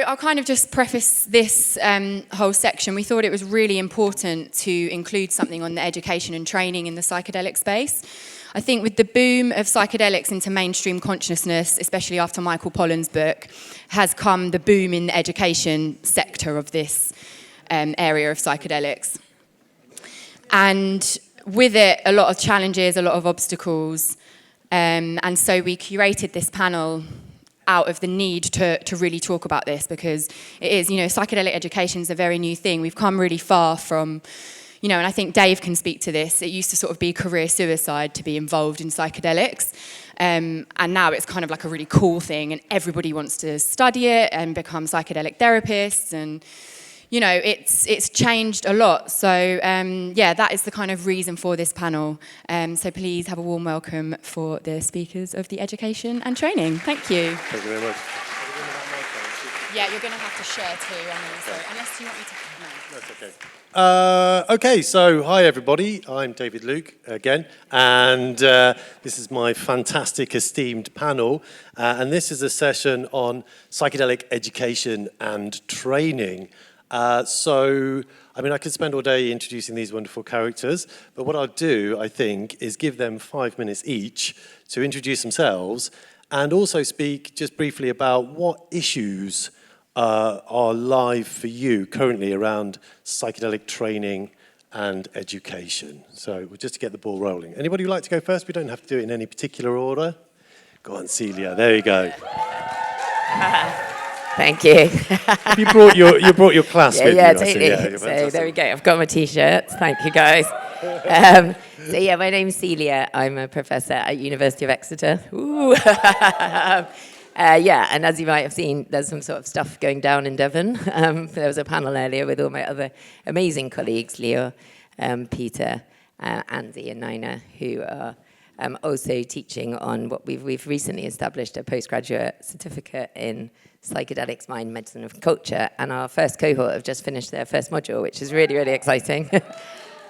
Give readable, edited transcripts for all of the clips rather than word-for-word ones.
I'll kind of just preface this whole section. We thought it was really important to include something on the education and training in the psychedelic space. I think with the boom of psychedelics into mainstream consciousness, especially after Michael Pollan's book, has come the boom in the education sector of this area of psychedelics. And with it, a lot of challenges, a lot of obstacles. And so we curated this panel out of the need to really talk about this, because it is, psychedelic education is a very new thing. We've come really far from, and I think Dave can speak to this. It used to sort of be career suicide to be involved in psychedelics. And now it's kind of like a really cool thing, and everybody wants to study it and become psychedelic therapists, and it's changed a lot. So that is the kind of reason for this panel. So please have a warm welcome for the speakers of the education and training. Thank you. Thank you very much. Yeah, you're going to have to share too, unless you want me to. No. That's okay. Okay, so hi everybody. I'm David Luke again, and this is my fantastic, esteemed panel. And this is a session on psychedelic education and training. I could spend all day introducing these wonderful characters, but what I'll do, I think, is give them 5 minutes each to introduce themselves and also speak just briefly about what issues are live for you currently around psychedelic training and education. So just to get the ball rolling. Anybody who'd like to go first? We don't have to do it in any particular order. Go on, Celia. There you go. Thank you. You brought your class with you. Totally. So there we go. I've got my t-shirts. Thank you, guys. My name's Celia. I'm a professor at University of Exeter. Ooh. And as you might have seen, there's some sort of stuff going down in Devon. There was a panel earlier with all my other amazing colleagues, Leo, Peter, Andy, and Nina, who are also teaching on what we've recently established a postgraduate certificate in psychedelics, mind, medicine, and culture. And our first cohort have just finished their first module, which is really, really exciting.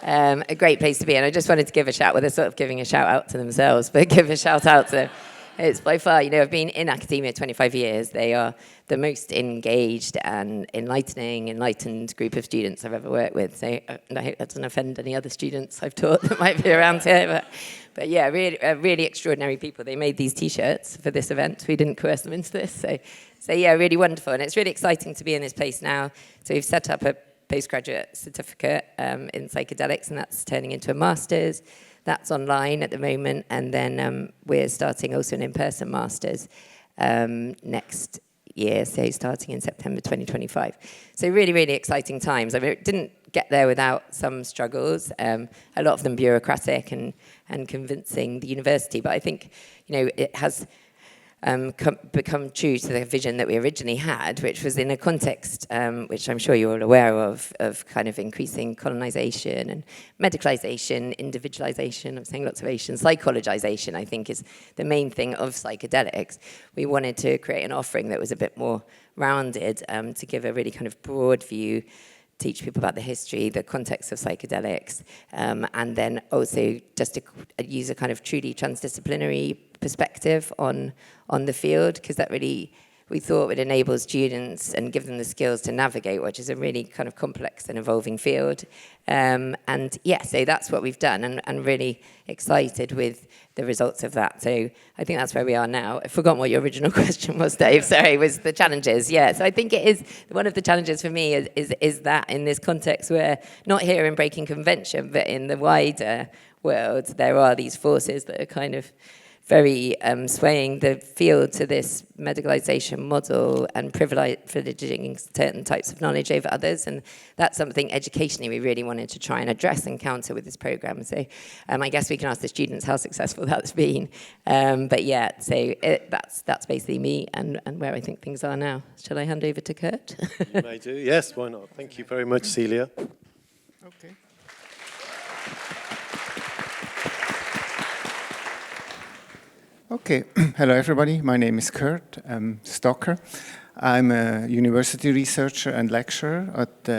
A great place to be. And I just wanted to give a shout, they're sort of giving a shout out to themselves, but give a shout out to, it's by far, I've been in academia 25 years. They are the most engaged and enlightened group of students I've ever worked with. So I hope that doesn't offend any other students I've taught that might be around here. But yeah, really extraordinary people. They made these T-shirts for this event. We didn't coerce them into this. So yeah, really wonderful. And it's really exciting to be in this place now. So we've set up a postgraduate certificate in psychedelics, and that's turning into a master's. That's online at the moment. And then we're starting also an in-person master's next year, so starting in September 2025. So really, really exciting times. I mean, it didn't get there without some struggles, a lot of them bureaucratic and convincing the university, but I think, it has become true to the vision that we originally had, which was in a context, which I'm sure you're all aware of kind of increasing colonization and medicalization, individualization, I'm saying lots of Asian, psychologization, I think is the main thing of psychedelics. We wanted to create an offering that was a bit more rounded, to give a really kind of broad view, teach people about the history, the context of psychedelics, and then also just to use a kind of truly transdisciplinary perspective on the field, because that really, we thought, would enable students and give them the skills to navigate, which is a really kind of complex and evolving field. So that's what we've done, and really excited with the results of that. So I think that's where we are now. I've forgotten what your original question was, Dave. Sorry, was the challenges. Yeah, so I think it is, one of the challenges for me is that in this context where, not here in breaking convention, but in the wider world, there are these forces that are kind of very swaying the field to this medicalization model and privileging certain types of knowledge over others. And that's something educationally we really wanted to try and address and counter with this program. So I guess we can ask the students how successful that's been. That's basically me and where I think things are now. Shall I hand over to Kurt? You may do. Yes, why not? Thank you very much, Celia. Okay. Okay, hello everybody. My name is Kurt Stocker. I'm a university researcher and lecturer at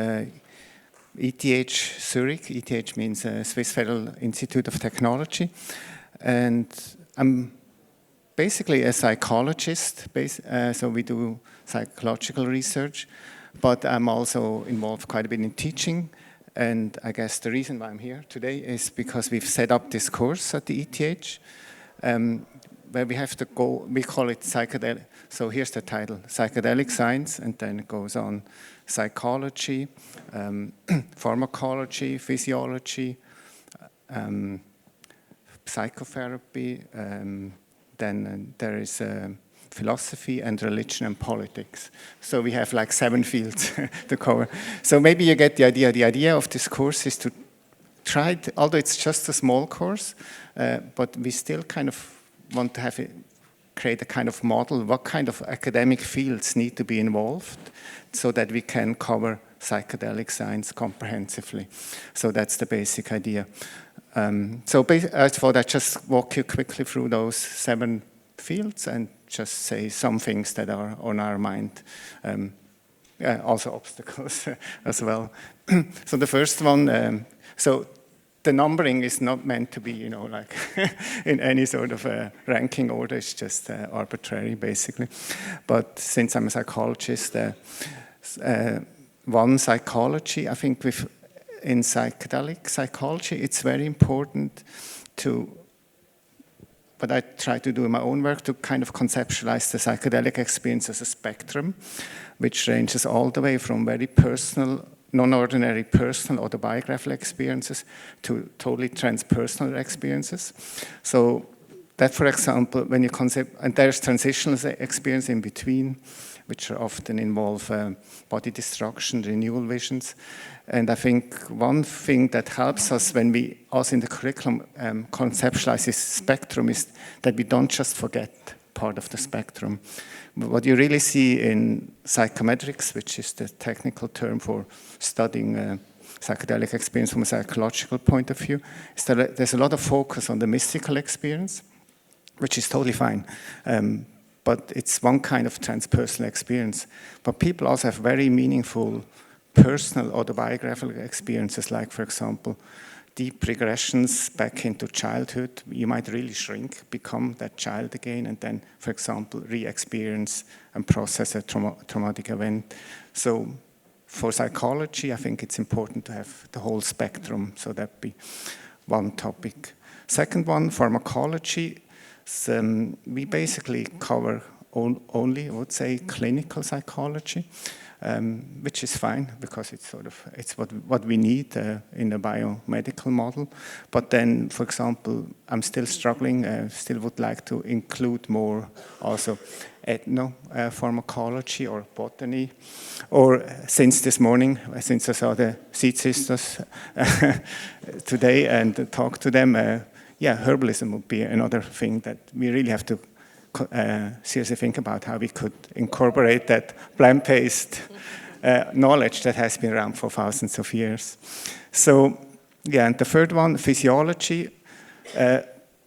ETH Zürich. ETH means Swiss Federal Institute of Technology. And I'm basically a psychologist, so we do psychological research, but I'm also involved quite a bit in teaching. And I guess the reason why I'm here today is because we've set up this course at the ETH, where we have to go, we call it psychedelic. So here's the title, Psychedelic Science, and then it goes on psychology, pharmacology, physiology, psychotherapy, then there is philosophy and religion and politics. So we have like 7 fields to cover. So maybe you get the idea. The idea of this course is to try, although it's just a small course, but we still kind of want to have create a kind of model, what kind of academic fields need to be involved so that we can cover psychedelic science comprehensively. So that's the basic idea. So I thought I'd just walk you quickly through those 7 fields and just say some things that are on our mind. Also obstacles as well. So the first one, so the numbering is not meant to be, you know, like in any sort of ranking order. It's just arbitrary, basically. But since I'm a psychologist, one, psychology. I think in psychedelic psychology, it's very important to, but I try to do in my own work, to kind of conceptualize the psychedelic experience as a spectrum, which ranges all the way from very personal, non-ordinary personal autobiographical experiences to totally transpersonal experiences. So that, for example, when you and there's transitional experience in between, which often involve body destruction, renewal visions. And I think one thing that helps us when we also in the curriculum conceptualize this spectrum is that we don't just forget part of the spectrum. What you really see in psychometrics, which is the technical term for studying psychedelic experience from a psychological point of view, is that there's a lot of focus on the mystical experience, which is totally fine. But it's one kind of transpersonal experience. But people also have very meaningful personal autobiographical experiences, like, for example, deep regressions back into childhood. You might really shrink, become that child again, and then, for example, re-experience and process a traumatic event. So for psychology, I think it's important to have the whole spectrum, so that'd be one topic. Second one, pharmacology. So, we basically cover only, I would say, clinical psychology, which is fine because it's what we need in a biomedical model. But then, for example, I'm still struggling. Still would like to include more also ethnopharmacology or botany. Or since this morning, since I saw the Seed Sisters today and talked to them. Herbalism would be another thing that we really have to seriously think about, how we could incorporate that plant-based knowledge that has been around for thousands of years. So, and the third one, physiology.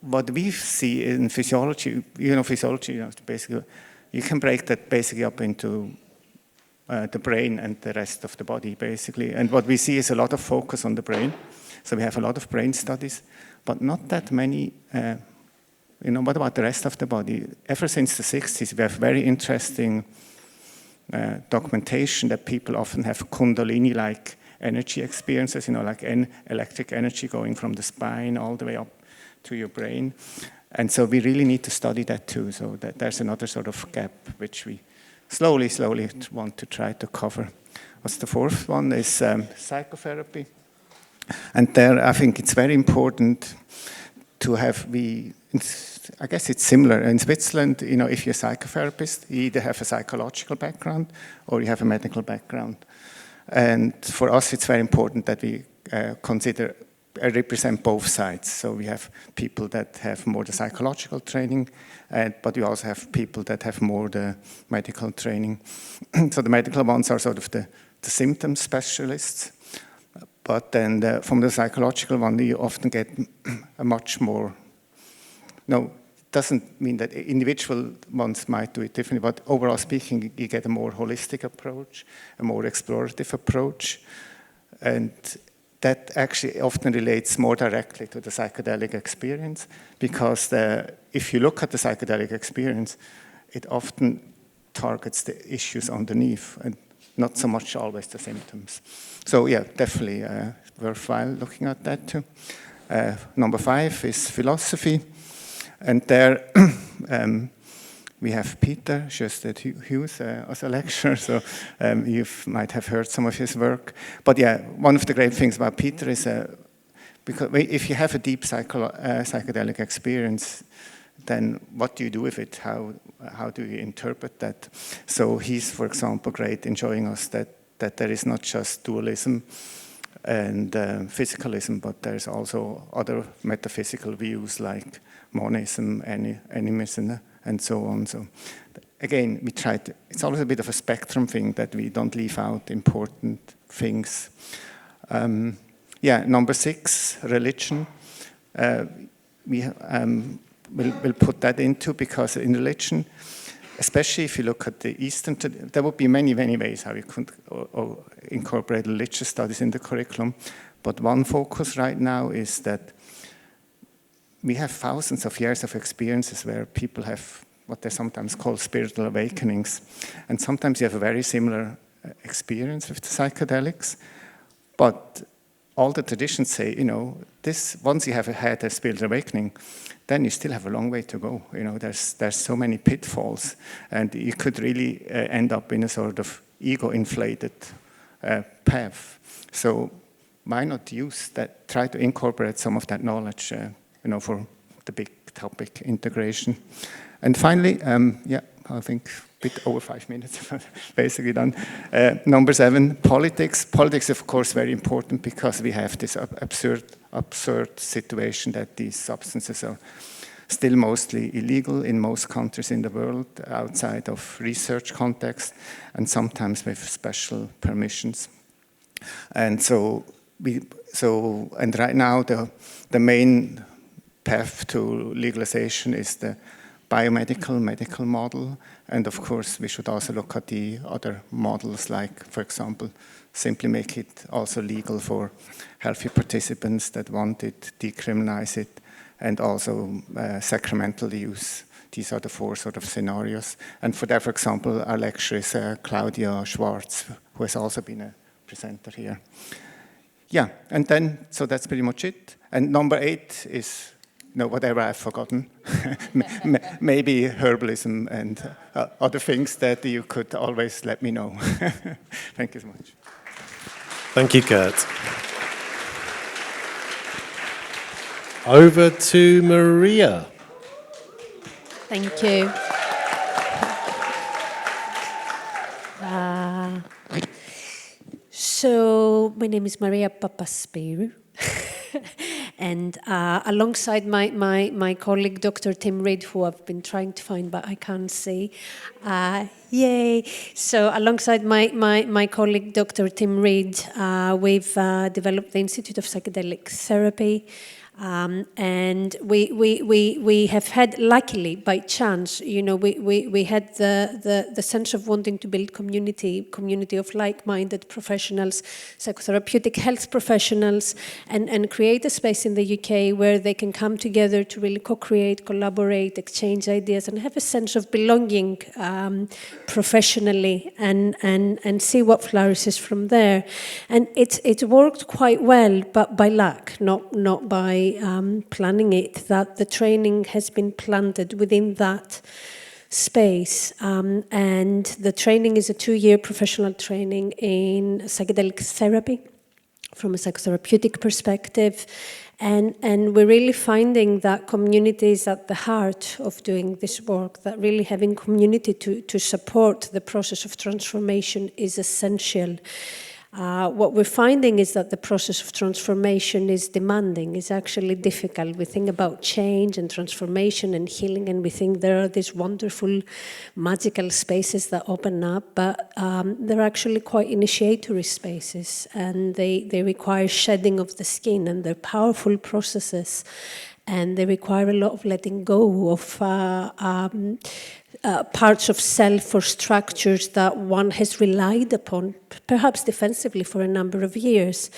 What we see in physiology, physiology, basically, you can break that basically up into the brain and the rest of the body, basically. And what we see is a lot of focus on the brain. So we have a lot of brain studies, but not that many, what about the rest of the body? Ever since the 60s, we have very interesting documentation that people often have Kundalini-like energy experiences, like electric energy going from the spine all the way up to your brain. And so we really need to study that too. So that there's another sort of gap which we slowly want to try to cover. What's the fourth one is psychotherapy. And there, I think it's very important to have, I guess it's similar. In Switzerland, if you're a psychotherapist, you either have a psychological background or you have a medical background. And for us, it's very important that we represent both sides. So we have people that have more the psychological training, but we also have people that have more the medical training. So the medical ones are sort of the symptom specialists. But then from the psychological one, you often get a much more, doesn't mean that individual ones might do it differently, but overall speaking, you get a more holistic approach, a more explorative approach. And that actually often relates more directly to the psychedelic experience, because if you look at the psychedelic experience, it often targets the issues underneath and not so much always the symptoms. So yeah, definitely worthwhile looking at that too. Number 5 is philosophy, and there we have Peter Hughes as a lecturer, so you might have heard some of his work. But yeah, one of the great things about Peter is because if you have a deep psychedelic experience, then what do you do with it? How do you interpret that? So he's, for example, great in showing us that there is not just dualism and physicalism, but there's also other metaphysical views like monism, animism, and so on. So again, we try to, it's always a bit of a spectrum thing that we don't leave out important things. Yeah, number 6, religion. We'll put that into, because in religion, especially if you look at the Eastern, there would be many, many ways how you could incorporate religious studies in the curriculum. But one focus right now is that we have thousands of years of experiences where people have what they sometimes call spiritual awakenings. And sometimes you have a very similar experience with the psychedelics. But all the traditions say, this, once you have had a spiritual awakening, then you still have a long way to go. There's so many pitfalls, and you could really end up in a sort of ego-inflated path. So why not use that? Try to incorporate some of that knowledge, for the big topic integration. And finally, I think a bit over 5 minutes, basically done. Number 7, politics. Politics, of course, very important, because we have this absurd situation that these substances are still mostly illegal in most countries in the world outside of research context, and sometimes with special permissions. And and right now the main path to legalization is the biomedical medical model, and of course we should also look at the other models, like, for example, simply make it also legal for healthy participants that want it, decriminalize it, and also sacramental use. These are the 4 sort of scenarios. And for that, for example, our lecturer is Claudia Schwartz, who has also been a presenter here. Yeah, and then, so that's pretty much it. And number 8 is, whatever I've forgotten. Maybe herbalism and other things that you could always let me know. Thank you so much. Thank you, Kurt. Over to Maria. Thank you. So my name is Maria Papaspyrou. And alongside my colleague, Dr. Tim Reid, who I've been trying to find, but I can't see. Yay! So alongside my colleague, Dr. Tim Reid, we've developed the Institute of Psychedelic Therapy. And we have had, luckily, by chance, we had the sense of wanting to build community of like-minded professionals, psychotherapeutic health professionals, and create a space in the UK where they can come together to really co-create, collaborate, exchange ideas, and have a sense of belonging professionally, and see what flourishes from there. And it's worked quite well, but by luck, not by planning it, that the training has been planted within that space. And the training is a 2-year professional training in psychedelic therapy from a psychotherapeutic perspective. And we're really finding that community is at the heart of doing this work, that really having community to support the process of transformation is essential. What we're finding is that the process of transformation is demanding, is actually difficult. We think about change and transformation and healing, and we think there are these wonderful, magical spaces that open up, but they're actually quite initiatory spaces, and they require shedding of the skin, and they're powerful processes, and they require a lot of letting go of parts of self or structures that one has relied upon, perhaps defensively, for a number of years.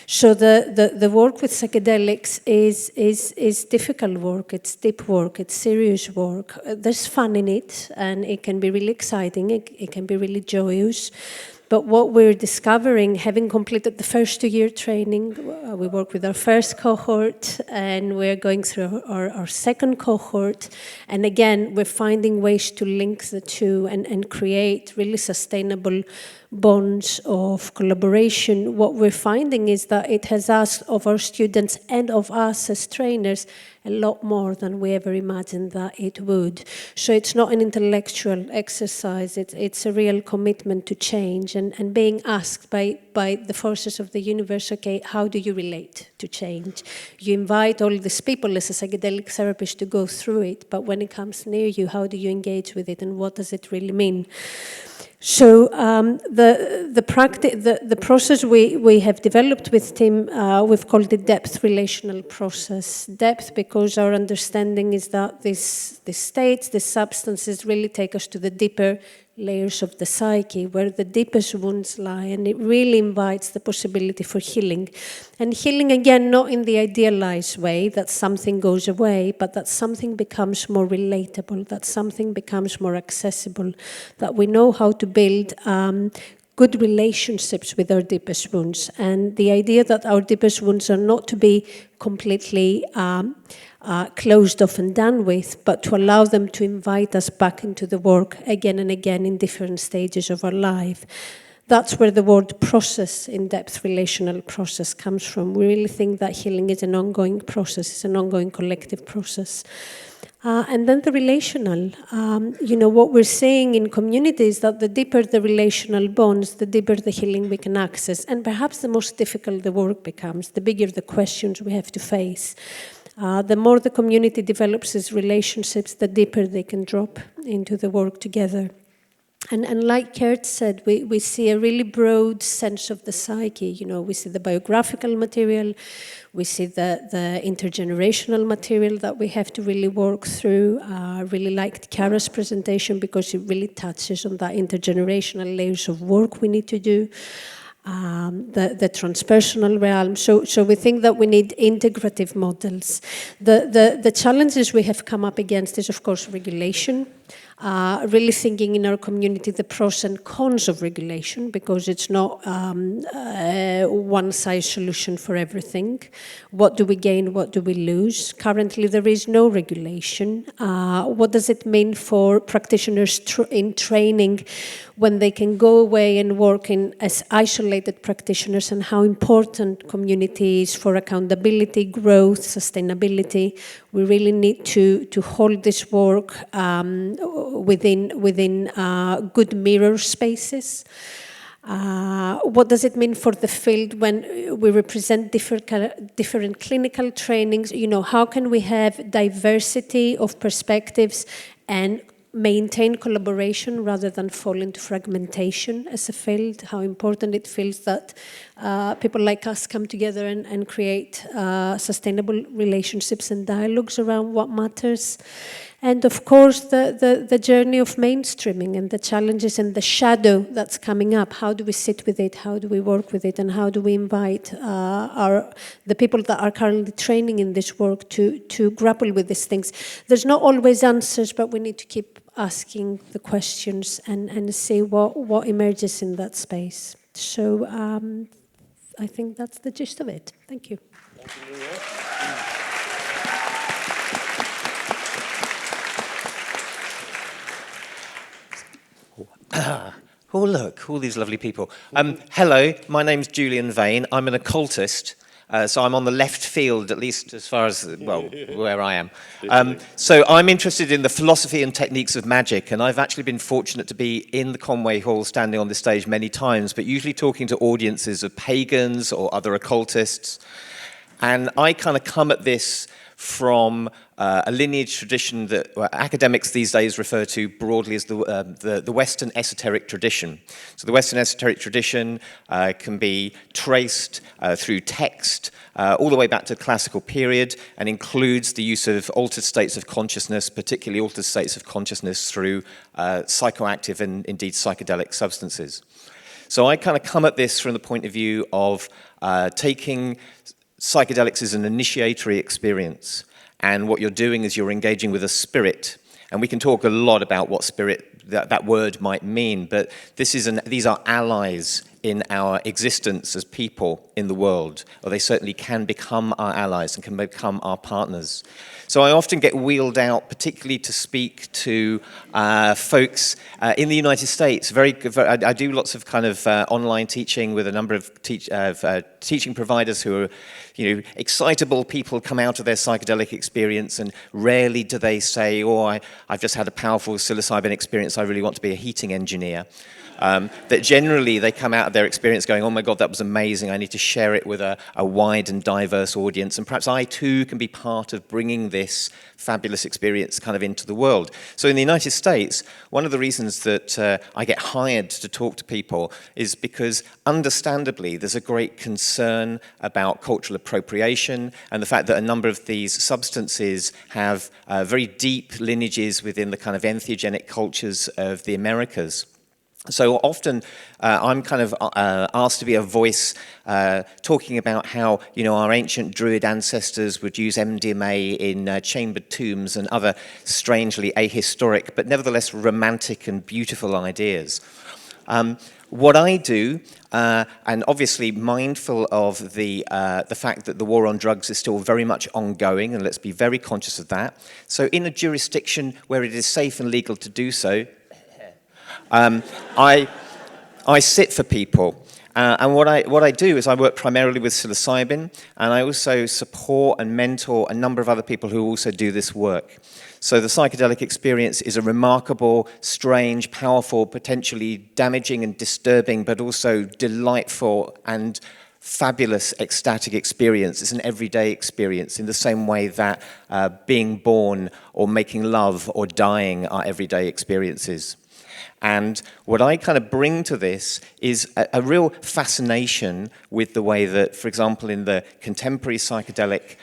So the work with psychedelics is difficult work, it's deep work, it's serious work. There's fun in it, and it can be really exciting, it can be really joyous. But what we're discovering, having completed the first 2-year training, we work with our first cohort, and we're going through our second cohort. And again, we're finding ways to link the two and create really sustainable bonds of collaboration. What we're finding is that it has asked of our students and of us as trainers a lot more than we ever imagined that it would. So it's not an intellectual exercise, it's a real commitment to change and being asked by the forces of the universe, okay, how do you relate to change? You invite all these people as a psychedelic therapist to go through it, but when it comes near you, how do you engage with it and what does it really mean? So the process we have developed with Tim, we've called it depth relational process. Depth because our understanding is that these states, these substances really take us to the deeper layers of the psyche, where the deepest wounds lie, and it really invites the possibility for healing. And healing, again, not in the idealized way, that something goes away, but that something becomes more relatable, that something becomes more accessible, that we know how to build good relationships with our deepest wounds. And the idea that our deepest wounds are not to be completely closed off and done with, but to allow them to invite us back into the work again and again in different stages of our life. That's where the word process, in-depth relational process, comes from. We really think that healing is an ongoing process, it's an ongoing collective process. And then the relational. What we're seeing in communities is that the deeper the relational bonds, the deeper the healing we can access. And perhaps the most difficult the work becomes, the bigger the questions we have to face. The more the community develops its relationships, the deeper they can drop into the work together. And like Kurt said, we see a really broad sense of the psyche. We see the biographical material, we see the intergenerational material that we have to really work through. Really liked Kara's presentation because it really touches on that intergenerational layers of work we need to do. The transpersonal realm. So we think that we need integrative models. The challenges we have come up against is, of course, regulation. Really thinking in our community the pros and cons of regulation, because it's not a one-size solution for everything. What do we gain? What do we lose? Currently, there is no regulation. What does it mean for practitioners in training when they can go away and work as isolated practitioners, and how important community is for accountability, growth, sustainability? We really need to hold this work within good mirror spaces. What does it mean for the field when we represent different clinical trainings? How can we have diversity of perspectives and maintain collaboration rather than fall into fragmentation as a field? How important it feels that people like us come together and create sustainable relationships and dialogues around what matters. And of course, the journey of mainstreaming and the challenges and the shadow that's coming up. How do we sit with it? How do we work with it? And how do we invite the people that are currently training in this work to grapple with these things? There's not always answers, but we need to keep asking the questions and see what emerges in that space. So I think that's the gist of it. Thank you. Thank you. Oh, look, all these lovely people. Hello, my name's Julian Vayne. I'm an occultist, so I'm on the left field, at least as far as, where I am. So I'm interested in the philosophy and techniques of magic, and I've actually been fortunate to be in the Conway Hall, standing on this stage many times, but usually talking to audiences of pagans or other occultists. And I kind of come at this from a lineage tradition that academics these days refer to broadly as the Western Esoteric tradition. So the Western Esoteric tradition can be traced through text all the way back to the classical period, and includes the use of altered states of consciousness, particularly altered states of consciousness through psychoactive and indeed psychedelic substances. So I kind of come at this from the point of view of taking psychedelics as an initiatory experience, and what you're doing is you're engaging with a spirit. And we can talk a lot about what spirit that word might mean, but these are allies in our existence as people in the world, or they certainly can become our allies and can become our partners. So I often get wheeled out, particularly to speak to folks in the United States. I do lots of kind of online teaching with a number of teaching providers who are, excitable people come out of their psychedelic experience, and rarely do they say, "Oh, I've just had a powerful psilocybin experience. I really want to be a heating engineer." That generally they come out of their experience going, "Oh my God, that was amazing. I need to share it with a wide and diverse audience. And perhaps I too can be part of bringing this fabulous experience kind of into the world." So in the United States, one of the reasons that I get hired to talk to people is because, understandably, there's a great concern about cultural appropriation and the fact that a number of these substances have very deep lineages within the kind of entheogenic cultures of the Americas. So often I'm kind of asked to be a voice talking about how, our ancient druid ancestors would use MDMA in chambered tombs and other strangely ahistoric but nevertheless romantic and beautiful ideas. What I do, and obviously mindful of the fact that the war on drugs is still very much ongoing, and let's be very conscious of that. So in a jurisdiction where it is safe and legal to do so, I sit for people, and what I do is I work primarily with psilocybin, and I also support and mentor a number of other people who also do this work. So the psychedelic experience is a remarkable, strange, powerful, potentially damaging and disturbing, but also delightful and fabulous ecstatic experience. It's an everyday experience in the same way that being born or making love or dying are everyday experiences. And what I kind of bring to this is a real fascination with the way that, for example, in the contemporary psychedelic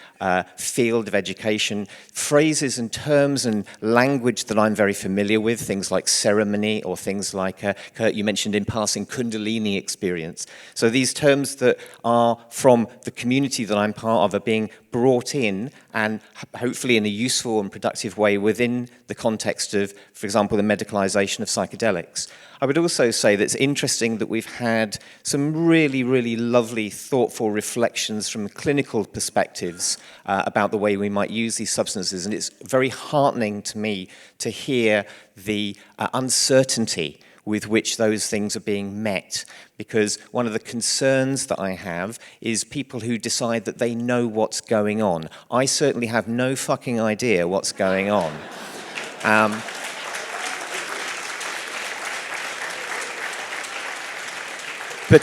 field of education, phrases and terms and language that I'm very familiar with, things like ceremony or things like, Kurt, you mentioned in passing, Kundalini experience. So these terms that are from the community that I'm part of are being brought in, and hopefully in a useful and productive way within the context of, for example, the medicalization of psychedelics. I would also say that it's interesting that we've had some really, really lovely, thoughtful reflections from clinical perspectives about the way we might use these substances, and it's very heartening to me to hear the uncertainty with which those things are being met. Because one of the concerns that I have is people who decide that they know what's going on. I certainly have no fucking idea what's going on. But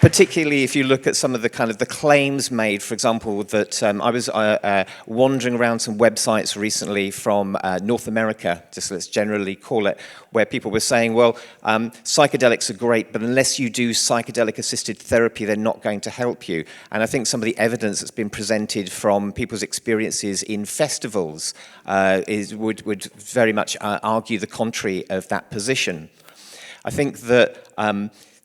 particularly if you look at some of the kind of the claims made, for example, that I was wandering around some websites recently from North America, just let's generally call it, where people were saying, well, psychedelics are great, but unless you do psychedelic-assisted therapy, they're not going to help you. And I think some of the evidence that's been presented from people's experiences in festivals would very much argue the contrary of that position. I think that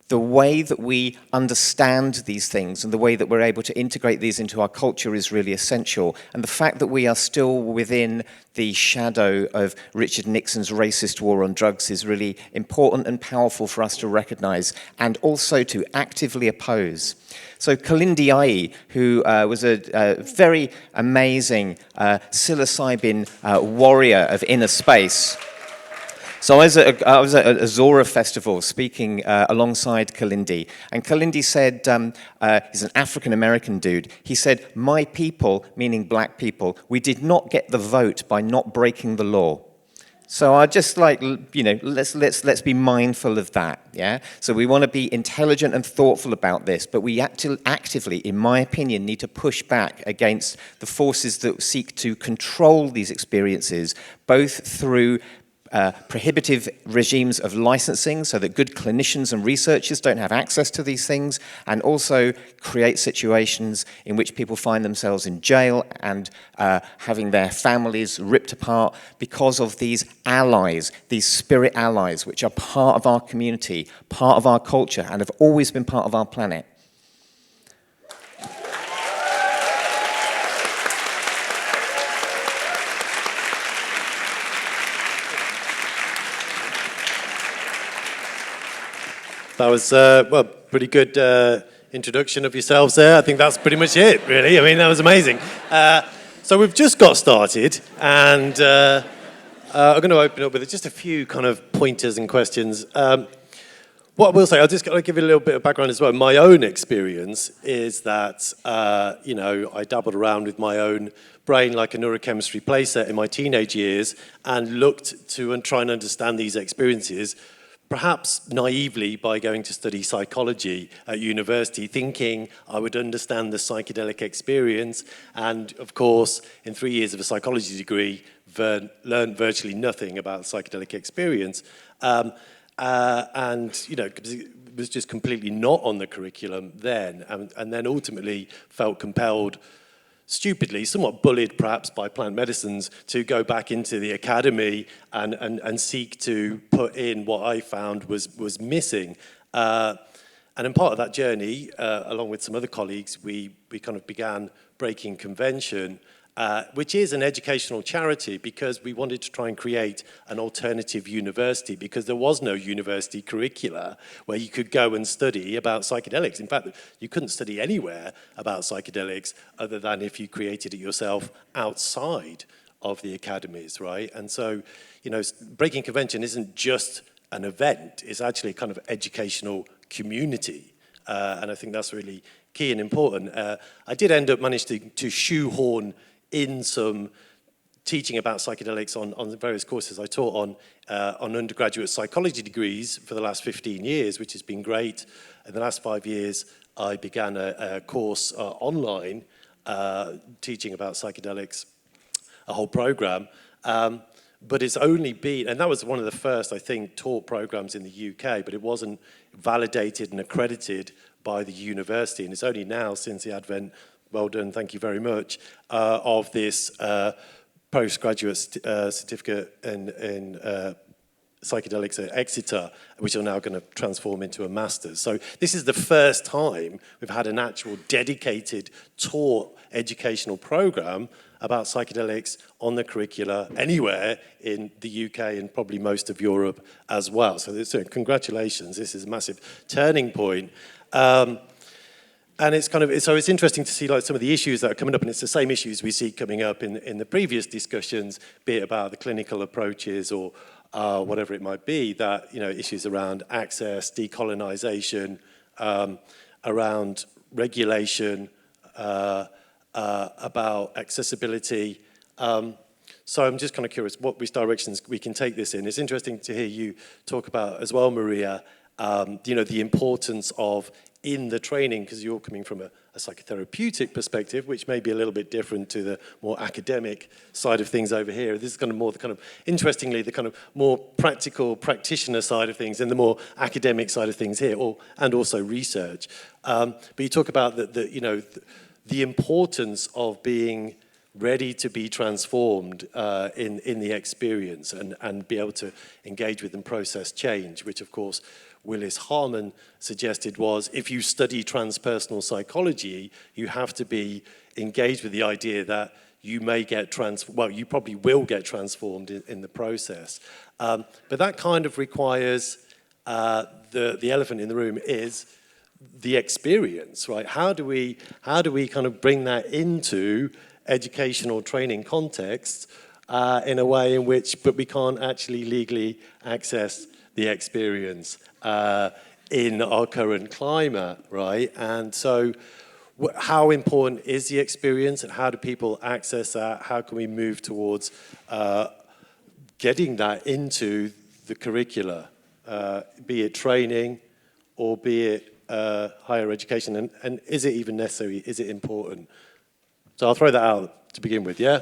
the way that we understand these things and the way that we're able to integrate these into our culture is really essential. And the fact that we are still within the shadow of Richard Nixon's racist war on drugs is really important and powerful for us to recognize and also to actively oppose. So Kalindi Ai, who was a very amazing psilocybin warrior of inner space. So I was at a Zora festival speaking alongside Kalindi, and Kalindi said, he's an African-American dude, he said, "My people," meaning black people, "we did not get the vote by not breaking the law." So I just like, let's be mindful of that, yeah? So we want to be intelligent and thoughtful about this, but we actively, in my opinion, need to push back against the forces that seek to control these experiences, both through prohibitive regimes of licensing so that good clinicians and researchers don't have access to these things, and also create situations in which people find themselves in jail and having their families ripped apart because of these allies, these spirit allies, which are part of our community, part of our culture, and have always been part of our planet. That was, well, pretty good introduction of yourselves there. I think that's pretty much it, really. I mean, that was amazing. So we've just got started, and I'm going to open up with just a few kind of pointers and questions. What I will say, I'll just give you a little bit of background as well. My own experience is that, I dabbled around with my own brain like a neurochemistry playset in my teenage years and looked to and try and understand these experiences, perhaps naively by going to study psychology at university, thinking I would understand the psychedelic experience, and of course, in 3 years of a psychology degree, learned virtually nothing about the psychedelic experience, and it was just completely not on the curriculum then, and then ultimately felt compelled, stupidly, somewhat bullied perhaps by plant medicines, to go back into the academy and seek to put in what I found was missing. And in part of that journey, along with some other colleagues, we kind of began Breaking Convention, which is an educational charity, because we wanted to try and create an alternative university, because there was no university curricula where you could go and study about psychedelics. In fact, you couldn't study anywhere about psychedelics other than if you created it yourself outside of the academies, right? And so, Breaking Convention isn't just an event, it's actually a kind of educational community. And I think that's really key and important. I did end up managing to shoehorn in some teaching about psychedelics on the various courses I taught on undergraduate psychology degrees for the last 15 years, which has been great. In the last 5 years, I began a course online teaching about psychedelics, a whole program. But it's only been, and that was one of the first, I think, taught programs in the UK, but it wasn't validated and accredited by the university. And it's only now, since the advent, well done, thank you very much, of this postgraduate certificate in psychedelics at Exeter, which are now going to transform into a master's. So this is the first time we've had an actual dedicated taught educational program about psychedelics on the curricula anywhere in the UK and probably most of Europe as well. So congratulations, this is a massive turning point. And it's it's interesting to see like some of the issues that are coming up, and it's the same issues we see coming up in the previous discussions, be it about the clinical approaches or whatever it might be, that issues around access, decolonization, around regulation, about accessibility. So I'm just kind of curious which directions we can take this in. It's interesting to hear you talk about as well, Maria, the importance of in the training, because you're coming from a psychotherapeutic perspective, which may be a little bit different to the more academic side of things over here. This is kind of more interestingly, the kind of more practical practitioner side of things and the more academic side of things here, and also research. But you talk about the importance of being ready to be transformed in the experience and be able to engage with and process change, which of course Willis Harman suggested was, if you study transpersonal psychology, you have to be engaged with the idea that you may get you probably will get transformed in the process. But that kind of requires, the elephant in the room is the experience, right? How do we kind of bring that into educational training contexts in a way in which, but we can't actually legally access the experience in our current climate, right? And so how important is the experience and how do people access that? How can we move towards getting that into the curricula, be it training or be it higher education, and is it even necessary? Is it important? So I'll throw that out to begin with, yeah?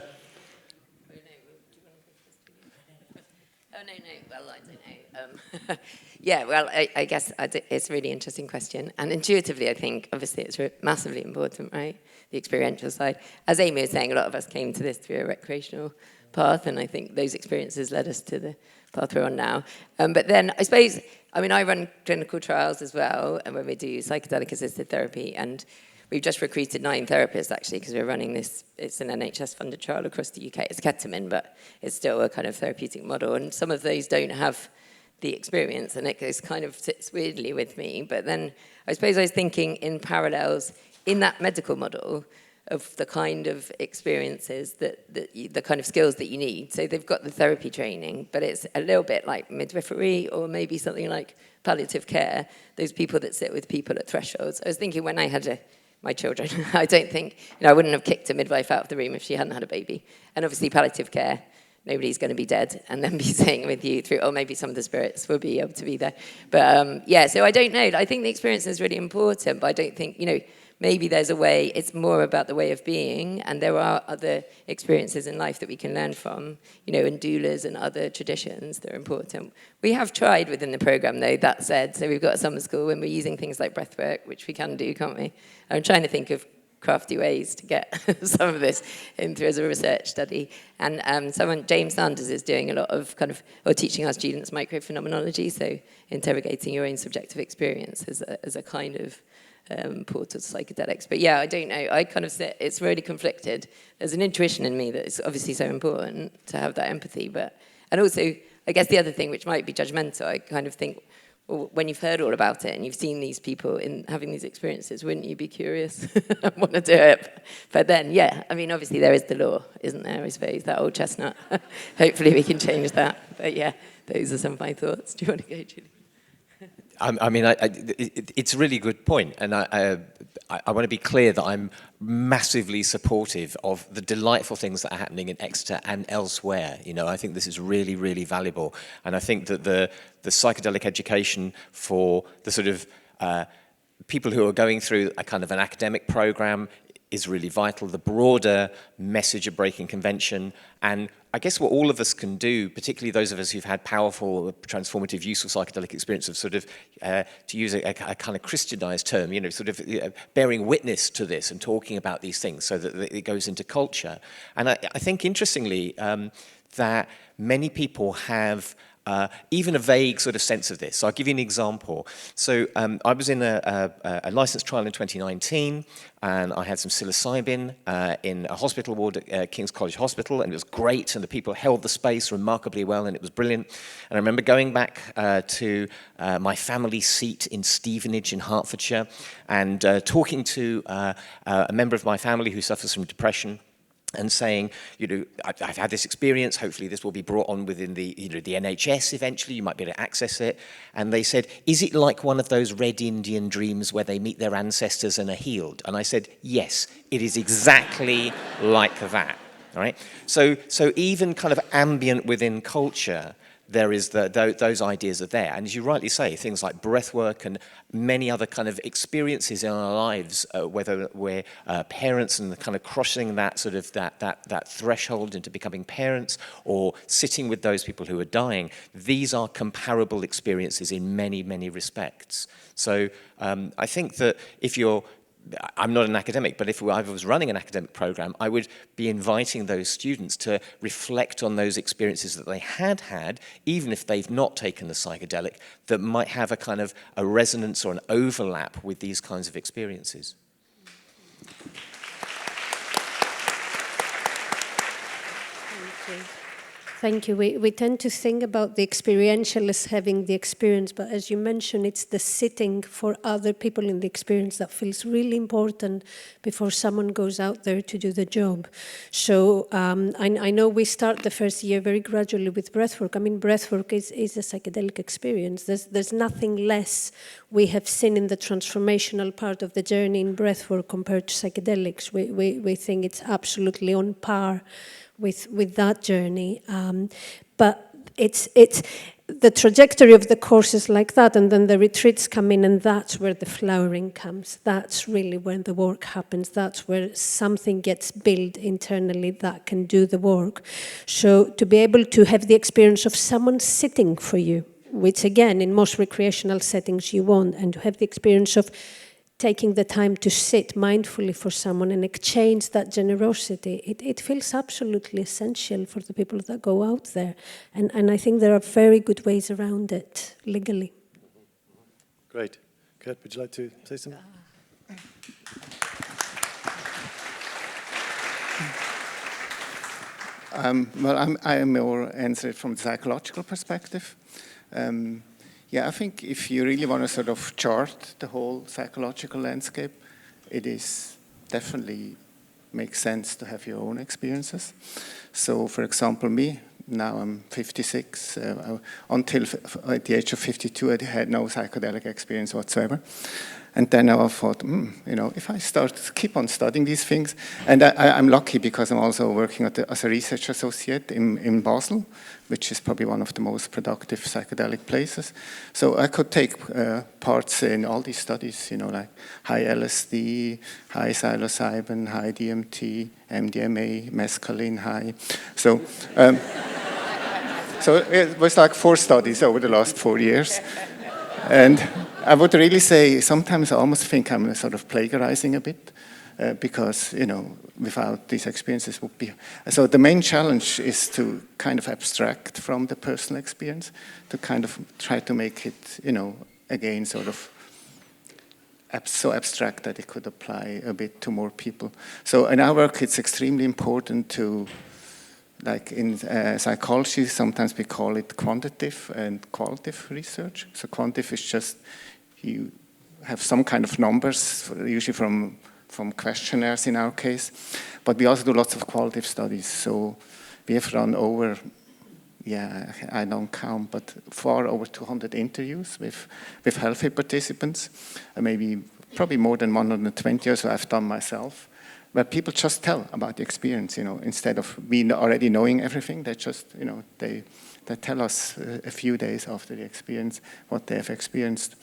Well, I don't know. Yeah, well, I guess it's a really interesting question. And intuitively, I think, obviously, it's massively important, right? The experiential side. As Amy was saying, a lot of us came to this through a recreational path, and I think those experiences led us to the path we're on now. But then, I suppose, I mean, I run clinical trials as well, and when we do psychedelic-assisted therapy, and we've just recruited 9 therapists, actually, because we're running this, it's an NHS-funded trial across the UK. It's ketamine, but it's still a kind of therapeutic model, and some of those don't have the experience, and it kind of sits weirdly with me. But then I suppose I was thinking in parallels in that medical model of the kind of experiences the kind of skills that you need. So they've got the therapy training, but it's a little bit like midwifery or maybe something like palliative care, those people that sit with people at thresholds. I was thinking when I had my children, I don't think, I wouldn't have kicked a midwife out of the room if she hadn't had a baby. And obviously palliative care, nobody's going to be dead and then be staying with you through, or maybe some of the spirits will be able to be there. But yeah, so I don't know. I think the experience is really important, but I don't think, maybe there's a way, it's more about the way of being, and there are other experiences in life that we can learn from, and doulas and other traditions that are important. We have tried within the program, though, that said, so we've got a summer school when we're using things like breathwork, which we can do, can't we? I'm trying to think of crafty ways to get some of this in through as a research study. And James Sanders is doing a lot of or teaching our students microphenomenology, so interrogating your own subjective experience as a kind of portal to psychedelics. But yeah, I don't know. I kind of sit, it's really conflicted. There's an intuition in me that it's obviously so important to have that empathy. And also, I guess the other thing, which might be judgmental, I kind of think, well, when you've heard all about it and you've seen these people in having these experiences, wouldn't you be curious and want to do it? But then, yeah, I mean, obviously there is the law, isn't there, I suppose, that old chestnut. Hopefully we can change that. But yeah, those are some of my thoughts. Do you want to go, Julian? I mean, it's a really good point, and I want to be clear that I'm massively supportive of the delightful things that are happening in Exeter and elsewhere. I think this is really, really valuable, and I think that the psychedelic education for the sort of people who are going through a kind of an academic program is really vital. The broader message of breaking convention, and I guess what all of us can do, particularly those of us who've had powerful, transformative use of psychedelic experience of sort of, to use a kind of Christianized term, sort of bearing witness to this and talking about these things so that it goes into culture. And I think, interestingly, that many people have even a vague sort of sense of this. So I'll give you an example. So I was in a licensed trial in 2019, and I had some psilocybin in a hospital ward at King's College Hospital, and it was great, and the people held the space remarkably well, and it was brilliant. And I remember going back to my family seat in Stevenage in Hertfordshire, and talking to a member of my family who suffers from depression, and saying, I've had this experience, hopefully this will be brought on within the NHS eventually, you might be able to access it. And they said, is it like one of those Red Indian dreams where they meet their ancestors and are healed? And I said, yes, it is exactly like that, right? So even kind of ambient within culture, there is those ideas are there. And as you rightly say, things like breathwork and many other kind of experiences in our lives, whether we're parents and kind of crossing that sort of that threshold into becoming parents, or sitting with those people who are dying, these are comparable experiences in many, many respects. So I think that I'm not an academic, but if I was running an academic program, I would be inviting those students to reflect on those experiences that they had, even if they've not taken the psychedelic, that might have a kind of a resonance or an overlap with these kinds of experiences. Thank you. We tend to think about the experiential as having the experience, but as you mentioned, it's the sitting for other people in the experience that feels really important before someone goes out there to do the job. So I know we start the first year very gradually with breathwork. I mean, breathwork is a psychedelic experience. There's nothing less we have seen in the transformational part of the journey in breathwork compared to psychedelics. We think it's absolutely on par with that journey. But it's the trajectory of the course is like that, and then the retreats come in, and that's where the flowering comes. That's really when the work happens. That's where something gets built internally that can do the work. So to be able to have the experience of someone sitting for you, which again, in most recreational settings you want, and to have the experience of taking the time to sit mindfully for someone and exchange that generosity, it feels absolutely essential for the people that go out there. And I think there are very good ways around it, legally. Great. Kurt, would you like to say something? Well, I am more answered from the psychological perspective. Yeah, I think if you really want to sort of chart the whole psychological landscape, it is definitely makes sense to have your own experiences. So, for example, me, now I'm 56. Until at the age of 52, I had no psychedelic experience whatsoever. And then I thought, if I keep on studying these things, and I'm lucky because I'm also working as a research associate in Basel, which is probably one of the most productive psychedelic places. So I could take parts in all these studies, like high LSD, high psilocybin, high DMT, MDMA, mescaline high. So, so it was like 4 studies over the last 4 years. And I would really say sometimes I almost think I'm sort of plagiarizing a bit because, without these experiences would be... So the main challenge is to kind of abstract from the personal experience, to kind of try to make it, again, sort of so abstract that it could apply a bit to more people. So in our work, it's extremely important to... Like in psychology, sometimes we call it quantitative and qualitative research. So quantitative is just you have some kind of numbers, usually from questionnaires in our case. But we also do lots of qualitative studies. So we have run over, I don't count, but far over 200 interviews with healthy participants. Probably more than 120 or so I've done myself. Where people just tell about the experience, instead of me already knowing everything, they just, they tell us a few days after the experience what they have experienced.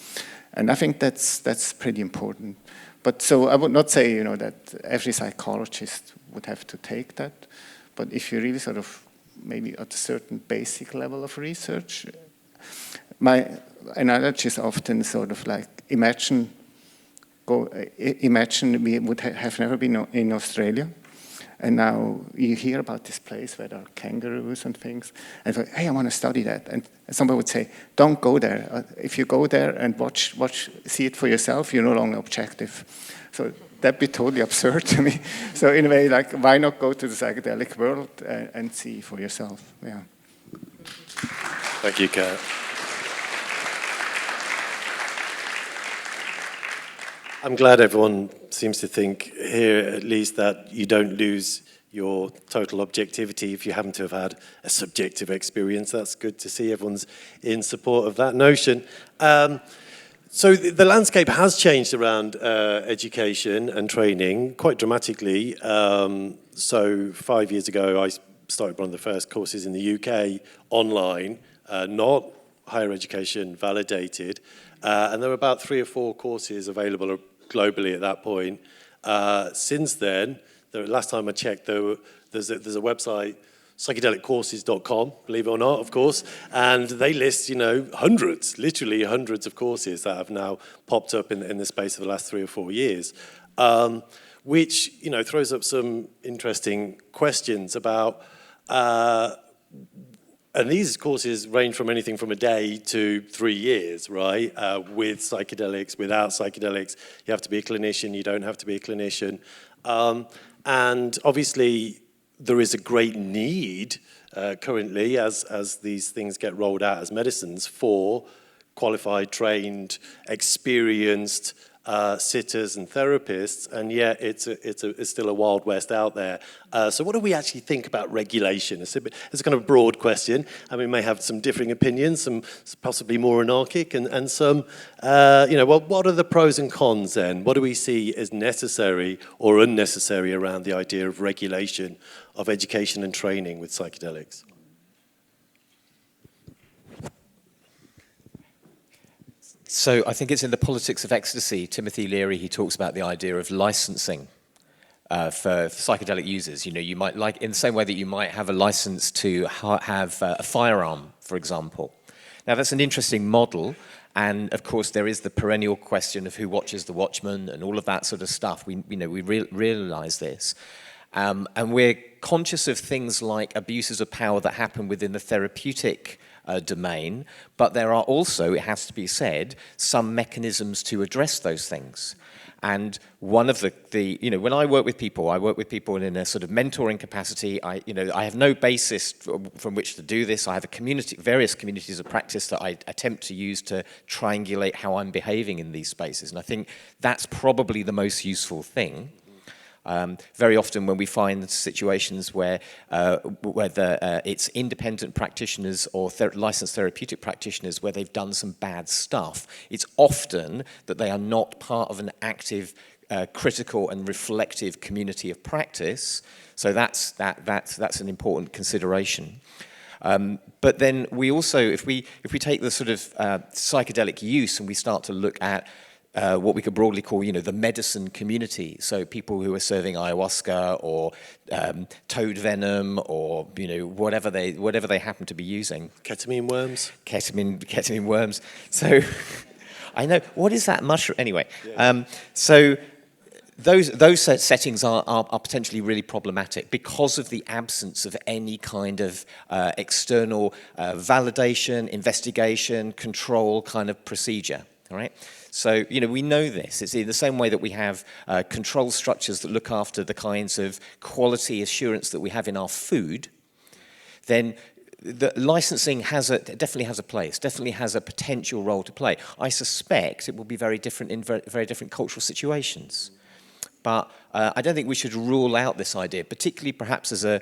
And I think that's pretty important. But so I would not say, that every psychologist would have to take that. But if you really sort of, maybe at a certain basic level of research, my analogy is often sort of like, imagine we would have never been in Australia, and now you hear about this place where there are kangaroos and things, and like, hey, I want to study that. And somebody would say, don't go there. If you go there and see it for yourself, you're no longer objective. So that'd be totally absurd to me. So in a way, like, why not go to the psychedelic world and see for yourself? Yeah. Thank you, Kurt. I'm glad everyone seems to think here, at least, that you don't lose your total objectivity if you happen to have had a subjective experience. That's good to see everyone's in support of that notion. So the landscape has changed around education and training quite dramatically. So 5 years ago, I started one of the first courses in the UK online, not higher education validated. And there were about 3 or 4 courses available globally at that point. Since then, last time I checked, there's a website, psychedeliccourses.com, believe it or not, of course, and they list, literally hundreds of courses that have now popped up in the space of the last 3 or 4 years, which, throws up some interesting questions about and these courses range from anything from a day to 3 years, right? With psychedelics, without psychedelics. You have to be a clinician, you don't have to be a clinician. And obviously, there is a great need currently as these things get rolled out as medicines for qualified, trained, experienced sitters and therapists, and yet it's still a wild west out there. So what do we actually think about regulation? It's a kind of broad question, and we may have some differing opinions, some possibly more anarchic, and some, what are the pros and cons then? What do we see as necessary or unnecessary around the idea of regulation of education and training with psychedelics? So I think it's in The Politics of Ecstasy, Timothy Leary, he talks about the idea of licensing for psychedelic users. You know, you might, like, in the same way that you might have a license to have a firearm, for example. Now, that's an interesting model, and of course there is the perennial question of who watches the watchman and all of that sort of stuff. We realize this. And we're conscious of things like abuses of power that happen within the therapeutic domain, but there are also, it has to be said, some mechanisms to address those things. And one of the you know, when I work with people in a sort of mentoring capacity. I have no basis from which to do this. I have various communities of practice that I attempt to use to triangulate how I'm behaving in these spaces. And I think that's probably the most useful thing. Very often when we find situations where whether it's independent practitioners or licensed therapeutic practitioners where they've done some bad stuff, it's often that they are not part of an active, critical and reflective community of practice. So that's an important consideration. But then we also, if we take the sort of psychedelic use and we start to look at what we could broadly call, the medicine community. So people who are serving ayahuasca or toad venom or whatever they happen to be using. Ketamine worms. Ketamine worms. So I know, what is that mushroom? Anyway, yeah. So those settings are potentially really problematic because of the absence of any kind of external validation, investigation, control kind of procedure. All right. So, we know this. It's in the same way that we have control structures that look after the kinds of quality assurance that we have in our food, then the licensing definitely has a place, definitely has a potential role to play. I suspect it will be very different in very different cultural situations. But I don't think we should rule out this idea, particularly perhaps as a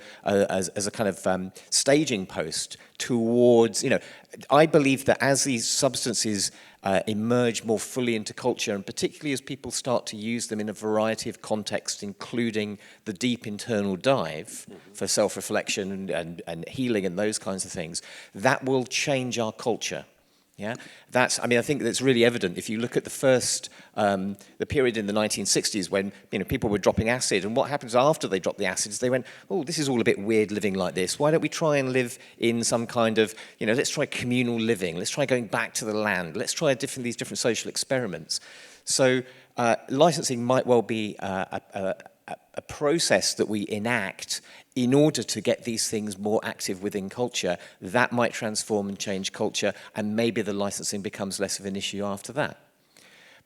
kind of staging post towards, I believe that as these substances emerge more fully into culture, and particularly as people start to use them in a variety of contexts, including the deep internal dive for self-reflection and healing and those kinds of things, that will change our culture. Yeah, I think that's really evident if you look at the first, the period in the 1960s when people were dropping acid, and what happens after they dropped the acid is they went, oh, this is all a bit weird living like this. Why don't we try and live in some kind of, let's try communal living. Let's try going back to the land. Let's try these different social experiments. So licensing might well be a process that we enact in order to get these things more active within culture. That might transform and change culture, and maybe the licensing becomes less of an issue after that.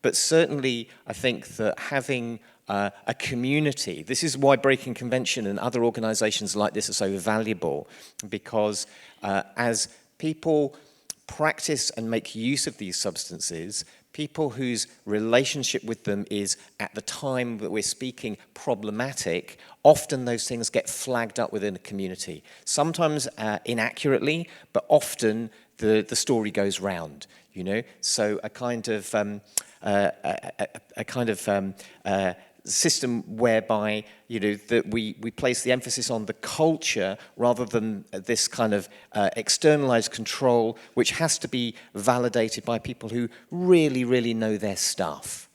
But certainly, I think that having a community, this is why Breaking Convention and other organizations like this are so valuable, because as people practice and make use of these substances, people whose relationship with them is, at the time that we're speaking, problematic, often those things get flagged up within a community. Sometimes inaccurately, but often the story goes round, So a kind of system whereby that we place the emphasis on the culture rather than this kind of externalized control, which has to be validated by people who really, really know their stuff.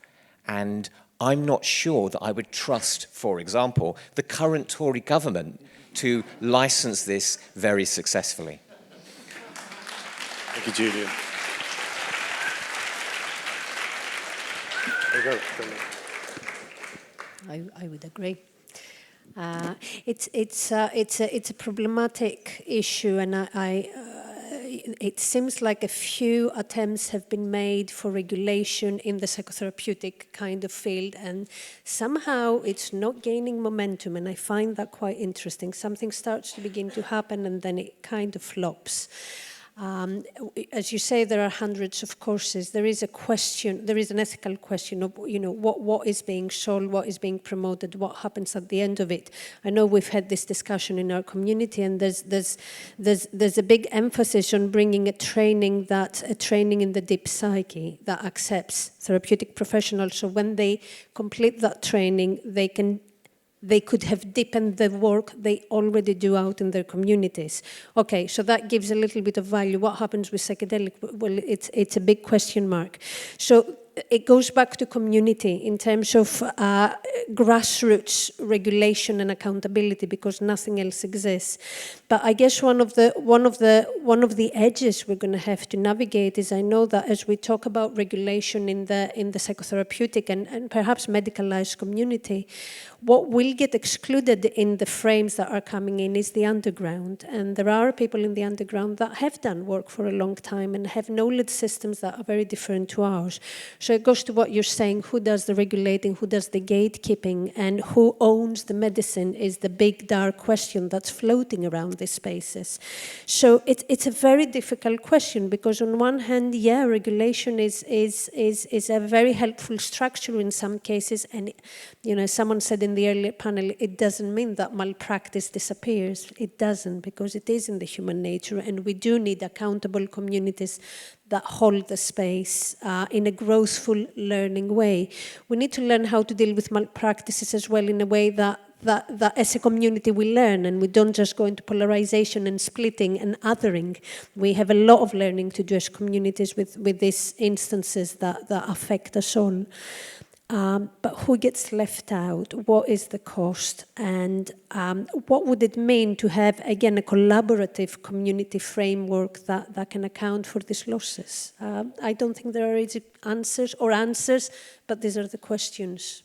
And I'm not sure that I would trust, for example, the current Tory government to license this very successfully. Thank you, Julian. There you go. I would agree. It's a problematic issue, and it seems like a few attempts have been made for regulation in the psychotherapeutic kind of field, and somehow it's not gaining momentum, and I find that quite interesting. Something starts to begin to happen, and then it kind of flops. As you say, there are hundreds of courses. There is a question, there is an ethical question of, what is being sold, what is being promoted, what happens at the end of it. I know we've had this discussion in our community, and there's a big emphasis on bringing a training in the deep psyche that accepts therapeutic professionals. So when they complete that training, they they could have deepened the work they already do out in their communities. Okay, so that gives a little bit of value. What happens with psychedelic? Well, it's a big question mark. So it goes back to community in terms of grassroots regulation and accountability, because nothing else exists. But I guess one of the edges we're going to have to navigate is, I know that as we talk about regulation in the psychotherapeutic and perhaps medicalized community, what will get excluded in the frames that are coming in is the underground. And there are people in the underground that have done work for a long time and have knowledge systems that are very different to ours. So it goes to what you're saying, who does the regulating, who does the gatekeeping, and who owns the medicine is the big dark question that's floating around these spaces. So it's a very difficult question, because on one hand, yeah, regulation is a very helpful structure in some cases, and someone said in the earlier panel, it doesn't mean that malpractice disappears. It doesn't, because it is in the human nature, and we do need accountable communities that hold the space in a growthful, learning way. We need to learn how to deal with malpractices as well in a way that as a community we learn, and we don't just go into polarization and splitting and othering. We have a lot of learning to do as communities with these instances that affect us all. But who gets left out? What is the cost? And what would it mean to have, again, a collaborative community framework that can account for these losses? I don't think there are easy answers, but these are the questions.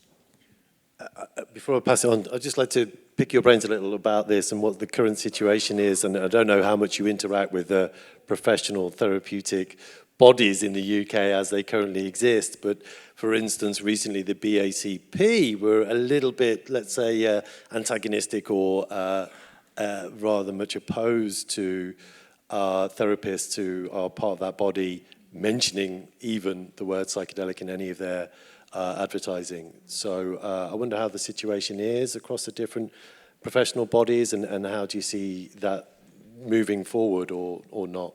Before I pass it on, I'd just like to pick your brains a little about this and what the current situation is. And I don't know how much you interact with the professional therapeutic bodies in the UK as they currently exist, but for instance, recently the BACP were a little bit, let's say, antagonistic or rather much opposed to therapists who are part of that body mentioning even the word psychedelic in any of their advertising. So I wonder how the situation is across the different professional bodies, and how do you see that moving forward or not?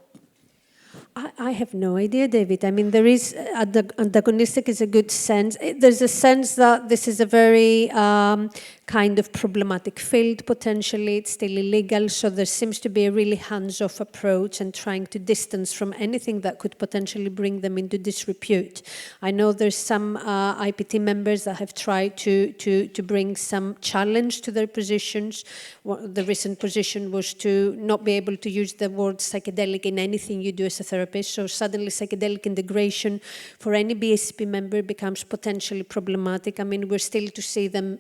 I have no idea, David. I mean, there is, antagonistic is a good sense. There's a sense that this is a very kind of problematic field, potentially. It's still illegal, so there seems to be a really hands-off approach and trying to distance from anything that could potentially bring them into disrepute. I know there's some IPT members that have tried to bring some challenge to their positions. The recent position was to not be able to use the word psychedelic in anything you do as a therapist, so suddenly psychedelic integration for any BACP member becomes potentially problematic. I mean, we're still to see them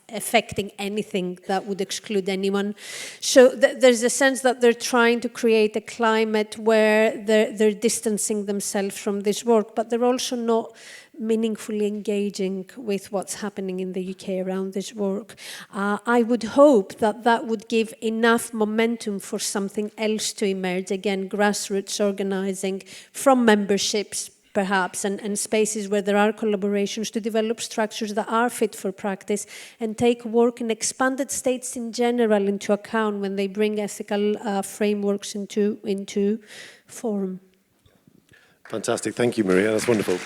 affecting anything that would exclude anyone. So there's a sense that they're trying to create a climate where they're distancing themselves from this work, but they're also not meaningfully engaging with what's happening in the UK around this work. I would hope that would give enough momentum for something else to emerge. Again, grassroots organizing from memberships, perhaps, and spaces where there are collaborations to develop structures that are fit for practice and take work in expanded states in general into account when they bring ethical frameworks into form. Fantastic. Thank you, Maria. That's wonderful.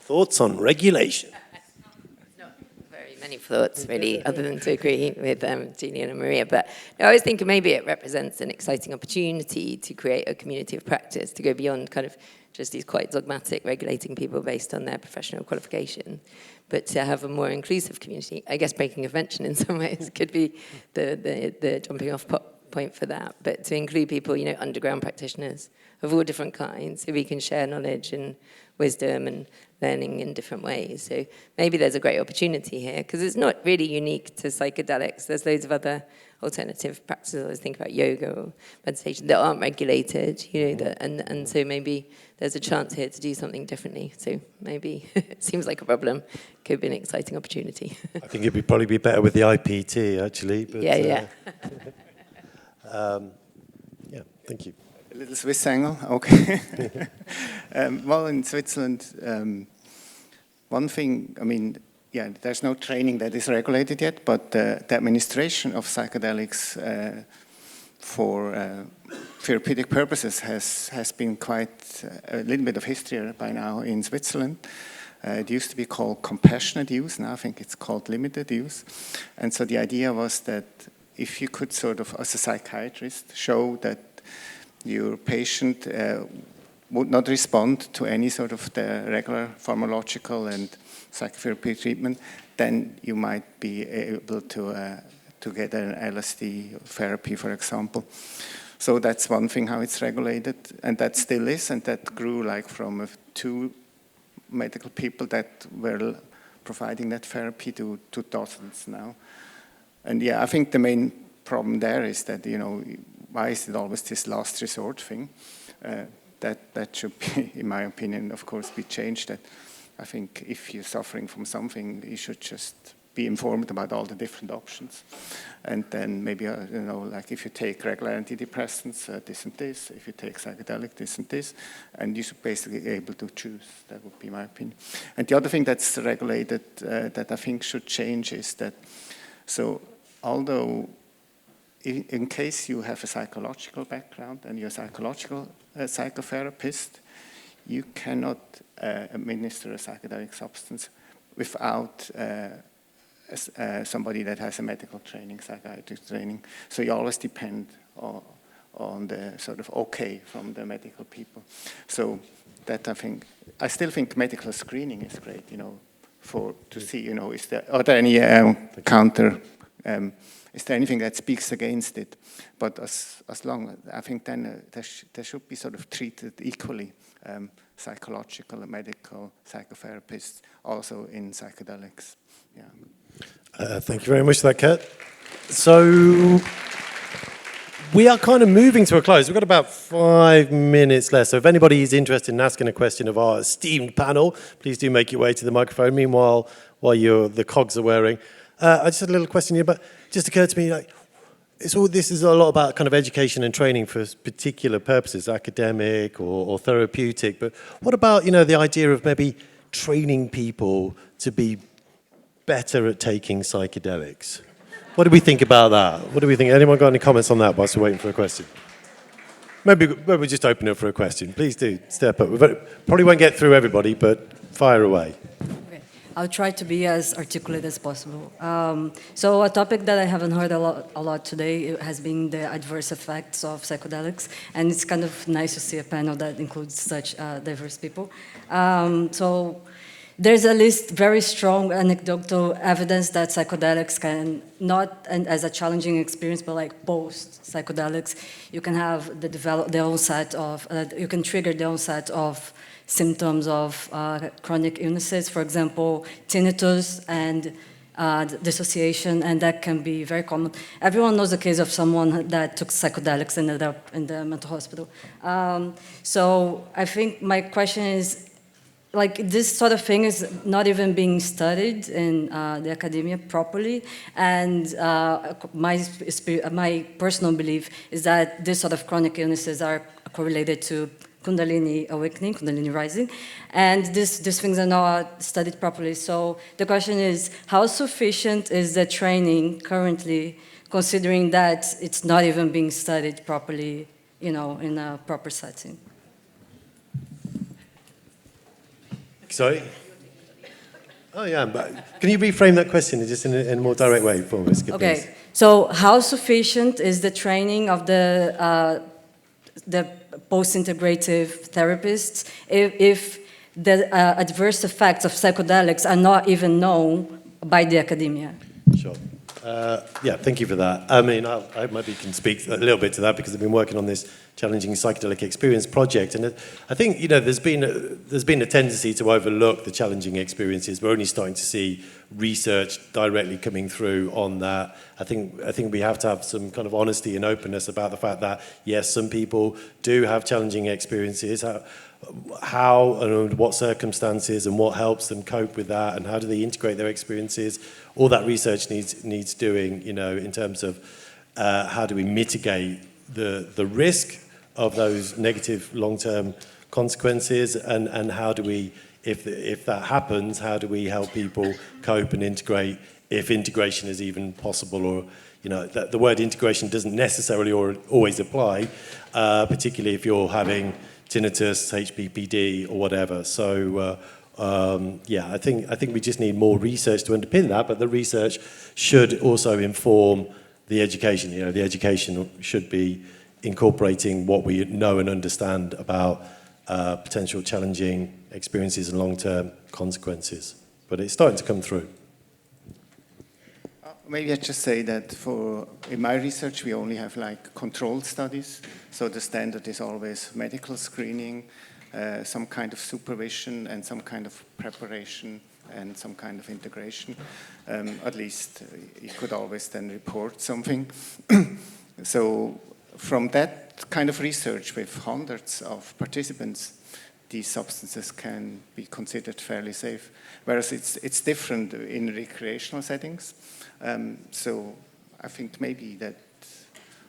Thoughts on regulation? Not very many thoughts, really, other than to agree with Julian and Maria. But no, I was thinking maybe it represents an exciting opportunity to create a community of practice, to go beyond kind of just these quite dogmatic regulating people based on their professional qualification, but to have a more inclusive community. I guess breaking convention in some ways could be the jumping off point for that, but to include people, underground practitioners of all different kinds, so we can share knowledge and wisdom and learning in different ways. So maybe there's a great opportunity here, because it's not really unique to psychedelics. There's loads of other alternative practices. I always think about yoga or meditation that aren't regulated, and so maybe there's a chance here to do something differently. So maybe it seems like a problem. Could be an exciting opportunity. I think it'd probably be better with the IPT, actually. But, yeah. Yeah, thank you. A little Swiss angle, okay. Well, in Switzerland, one thing, there's no training that is regulated yet, but the administration of psychedelics for therapeutic purposes has been quite a little bit of history by now in Switzerland. It used to be called compassionate use. Now I think it's called limited use. And so the idea was that if you could sort of, as a psychiatrist, show that your patient would not respond to any sort of the regular pharmacological and psychotherapy treatment, then you might be able to get an LSD therapy, for example. So that's one thing, how it's regulated, and that still is, and that grew like from 2 medical people that were providing that therapy to dozens now. And yeah, I think the main problem there is that, you know, why is it always this last resort thing? That should be, in my opinion, of course, be changed. That I think if you're suffering from something, you should just be informed about all the different options. And then maybe, you know, like if you take regular antidepressants, this and this, if you take psychedelic, this and this, and you should basically be able to choose. That would be my opinion. And the other thing that's regulated that I think should change is that, so although in case you have a psychological background and you're a psychological psychotherapist, you cannot administer a psychedelic substance without somebody that has a medical training, psychiatric training. So you always depend on the sort of okay from the medical people. So that I still think medical screening is great, you know, to see, you know, are there any is there anything that speaks against it? But as long, I think then there should be sort of treated equally, psychological and medical psychotherapists also in psychedelics. Yeah. Thank you very much for that, Kurt. So we are kind of moving to a close. We've got about 5 minutes left. So if anybody is interested in asking a question of our esteemed panel, please do make your way to the microphone. Meanwhile, while the cogs are wearing, I just had a little question here, but it just occurred to me, like, this is a lot about kind of education and training for particular purposes, academic or therapeutic. But what about, you know, the idea of maybe training people to be better at taking psychedelics? What do we think about that? What do we think? Anyone got any comments on that whilst we're waiting for a question? Maybe we just open it for a question. Please do step up. We probably won't get through everybody, but fire away. I'll try to be as articulate as possible. So a topic that I haven't heard a lot today has been the adverse effects of psychedelics, and it's kind of nice to see a panel that includes such diverse people. So there's at least very strong anecdotal evidence that psychedelics can not, and as a challenging experience, but like post psychedelics, you can have the onset of, you can trigger the onset of symptoms of chronic illnesses, for example, tinnitus and dissociation, and that can be very common. Everyone knows the case of someone that took psychedelics and ended up in the mental hospital. So I think my question is, like, this sort of thing is not even being studied in the academia properly, and my personal belief is that this sort of chronic illnesses are correlated to Kundalini awakening, Kundalini rising, and these things are not studied properly. So the question is, how sufficient is the training currently, considering that it's not even being studied properly, you know, in a proper setting? Sorry? Oh yeah, but can you reframe that question just in a more direct way for us? Okay, please? so how sufficient is the training of the post-integrative therapists if the adverse effects of psychedelics are not even known by the academia? Sure. Yeah, thank you for that. I mean, I maybe can speak a little bit to that because I've been working on this challenging psychedelic experience project, and I think, you know, there's been a tendency to overlook the challenging experiences. We're only starting to see research directly coming through on that. I think we have to have some kind of honesty and openness about the fact that yes, some people do have challenging experiences. How and under what circumstances and what helps them cope with that, and how do they integrate their experiences? All that research needs doing, you know, in terms of how do we mitigate the risk of those negative long-term consequences, and how do we, if that happens, how do we help people cope and integrate, if integration is even possible, or, you know, the word integration doesn't necessarily always apply, particularly if you're having tinnitus, HPPD, or whatever. So Yeah, I think we just need more research to underpin that, but the research should also inform the education. You know, the education should be incorporating what we know and understand about potential challenging experiences and long-term consequences. But it's starting to come through. Maybe I just say that in my research we only have like controlled studies, so the standard is always medical screening, some kind of supervision and some kind of preparation and some kind of integration. At least you could always then report something. So from that kind of research with hundreds of participants, these substances can be considered fairly safe, whereas it's different in recreational settings. So I think maybe that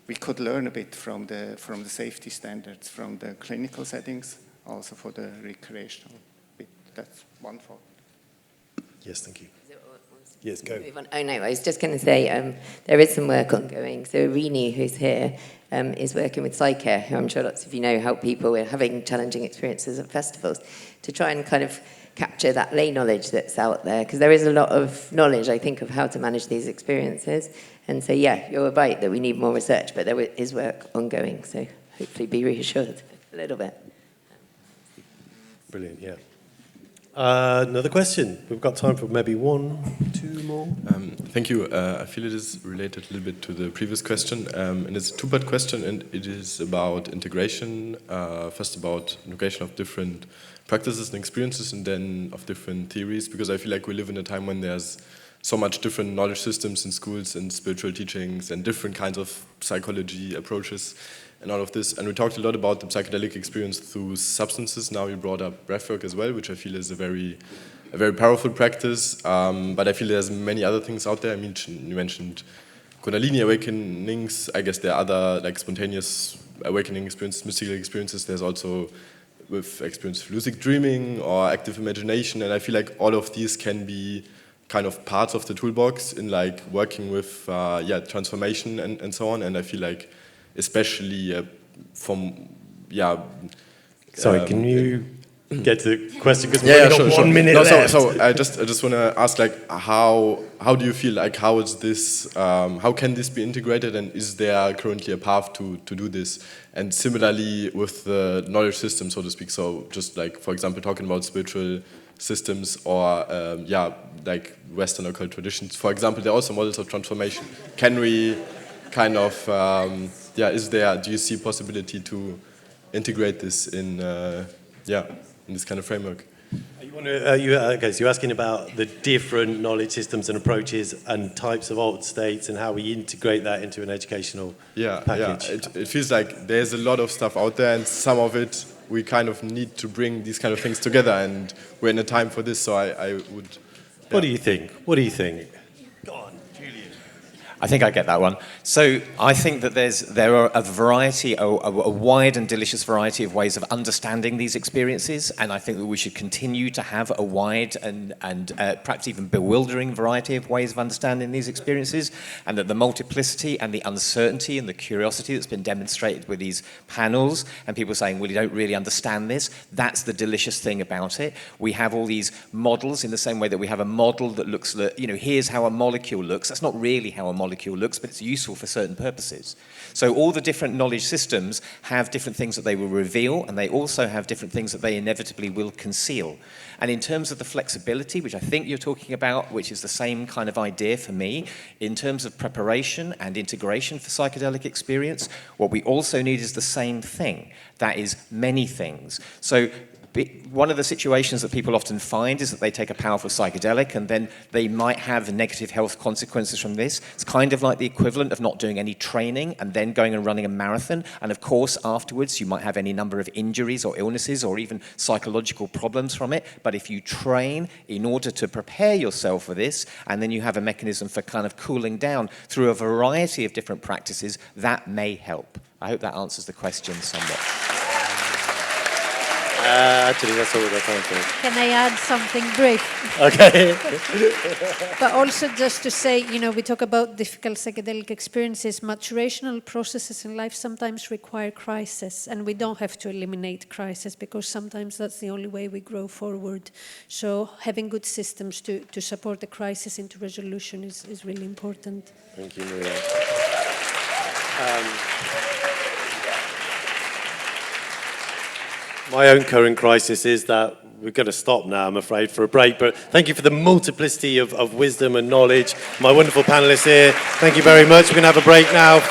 we could learn a bit from the safety standards, from the clinical settings, also for the recreational bit. That's one thought. Yes, thank you. Yes, go. Oh no, I was just going to say there is some work ongoing. So Rini, who's here, is working with Psyche, who I'm sure lots of you know help people with having challenging experiences at festivals, to try and kind of capture that lay knowledge that's out there, because there is a lot of knowledge, I think, of how to manage these experiences. And so, yeah, you're right that we need more research, but there is work ongoing, so hopefully be reassured a little bit. Brilliant, yeah. Another question. We've got time for maybe one, two more. Thank you. I feel it is related a little bit to the previous question, and it's a two-part question, and it is about integration. First about integration of different practices and experiences, and then of different theories, because I feel like we live in a time when there's so much different knowledge systems in schools and spiritual teachings and different kinds of psychology approaches and all of this. And we talked a lot about the psychedelic experience through substances. Now you brought up breathwork as well, which I feel is a very powerful practice. But I feel there's many other things out there. You mentioned Kundalini awakenings. I guess there are other like spontaneous awakening experiences, mystical experiences. There's also with experience of lucid dreaming or active imagination. And I feel like all of these can be kind of parts of the toolbox in like working with transformation and so on. And I feel like especially Sorry, can you get to the question? Because we've only got 1 minute left. So I just want to ask, like, how do you feel? Like, how is this? How can this be integrated? And is there currently a path to do this? And similarly with the knowledge system, so to speak. So just like, for example, talking about spiritual systems or like Western occult traditions. For example, there are also models of transformation. Can we kind of do you see possibility to integrate this in this kind of framework? So you're asking about the different knowledge systems and approaches and types of altered states and how we integrate that into an educational package. Yeah. It feels like there's a lot of stuff out there, and some of it we kind of need to bring these kind of things together, and we're in a time for this, so I would... Yeah. What do you think? Go on, Julian. I think I get that one. So I think that there are a variety, a wide and delicious variety of ways of understanding these experiences, and I think that we should continue to have a wide and perhaps even bewildering variety of ways of understanding these experiences, and that the multiplicity and the uncertainty and the curiosity that's been demonstrated with these panels and people saying, well, you don't really understand this, that's the delicious thing about it. We have all these models in the same way that we have a model that looks, here's how a molecule looks. That's not really how a molecule looks, but it's useful for certain purposes. So all the different knowledge systems have different things that they will reveal, and they also have different things that they inevitably will conceal. And in terms of the flexibility, which I think you're talking about, which is the same kind of idea for me, in terms of preparation and integration for psychedelic experience, what we also need is the same thing. That is many things. So one of the situations that people often find is that they take a powerful psychedelic and then they might have negative health consequences from this. It's kind of like the equivalent of not doing any training and then going and running a marathon. And of course, afterwards, you might have any number of injuries or illnesses or even psychological problems from it. But if you train in order to prepare yourself for this, and then you have a mechanism for kind of cooling down through a variety of different practices, that may help. I hope that answers the question somewhat. Actually, that's all we've got time for. Can I add something brief? Okay. But also just to say, we talk about difficult psychedelic experiences. Maturational processes in life sometimes require crisis, and we don't have to eliminate crisis because sometimes that's the only way we grow forward. So having good systems to support the crisis into resolution is really important. Thank you, Maria. My own current crisis is that we're going to stop now, I'm afraid, for a break. But thank you for the multiplicity of wisdom and knowledge. My wonderful panelists here, thank you very much. We're going to have a break now.